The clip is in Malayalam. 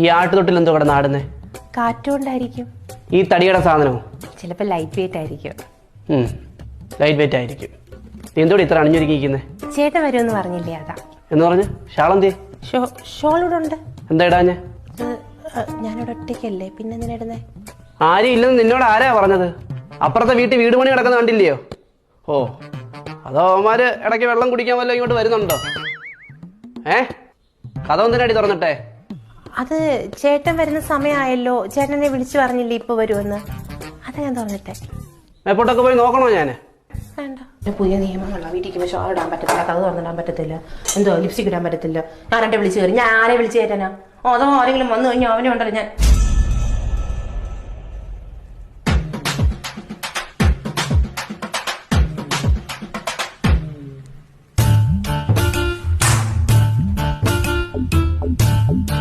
ഈ ആട്ടുതൊട്ടിൽ എന്തോ കിടന്ന് ആടുന്നേ? കാറ്റുകൊണ്ടായിരിക്കും. ഈ തടിയുടെ സാധനമോ? ചിലപ്പോൾ ലൈറ്റ് വെയിറ്റ് ആയിരിക്കും. ലൈറ്റ് വെയിറ്റ് ആയിരിക്കും. നീ എന്തോടെ ഇത്ര അണിഞ്ഞൊരുക്കിയിരിക്കുന്നേ? ചേട്ടൻ വരുമെന്ന് പറഞ്ഞില്ലേ, അതാ. എന്ന് പറഞ്ഞു ഷാളെന്തേ? ഷോൾ ഇവിടെ ഉണ്ട്. എന്താ ഇടാഞ്ഞ? ഞാനിവിടെ ഒറ്റയ്ക്കല്ലേ, പിന്നെ എന്തിനാ ഇടുന്നേ? ആരും ഇല്ലെന്ന് നിന്നോട് ആരാ പറഞ്ഞത്? അപ്പുറത്തെ വീട് പണി കിടക്കുന്ന കണ്ടില്ലയോ? ഓ, അതോ അവന്മാര് ഇടയ്ക്ക് വെള്ളം കുടിക്കാൻ വല്ലതും ഇങ്ങോട്ട് വരുന്നുണ്ടോ? കഥ എന്തിനാടി തുറന്നിട്ടെ? അത് ചേട്ടൻ വരുന്ന സമയമായല്ലോ, ചേട്ടനെ വിളിച്ചു പറഞ്ഞില്ലേ ഇപ്പൊ വരുമെന്ന്, അതാ ഞാൻ തുറന്നിട്ടെ. എപ്പോട്ടൊക്കെ പോയി നോക്കണോ ഞാൻ? വേണ്ട, പുതിയ നിയമങ്ങളാണ്. വീട്ടിൽ ഷോൾ ഇടാൻ പറ്റത്തില്ല, കഥ തുറന്നിടാൻ പറ്റത്തില്ല, എന്തോ ലിപ്സ്റ്റിക് ഇടാൻ പറ്റത്തില്ല. ഞാൻ എന്നെ വിളിച്ചു കയറി, ഞാൻ ആരെ വിളിച്ചു കയറ്റാനാ? അതോ ആരെങ്കിലും വന്നു കഴിഞ്ഞാൽ അവനെ ഉണ്ടല്ലോ ഞാൻ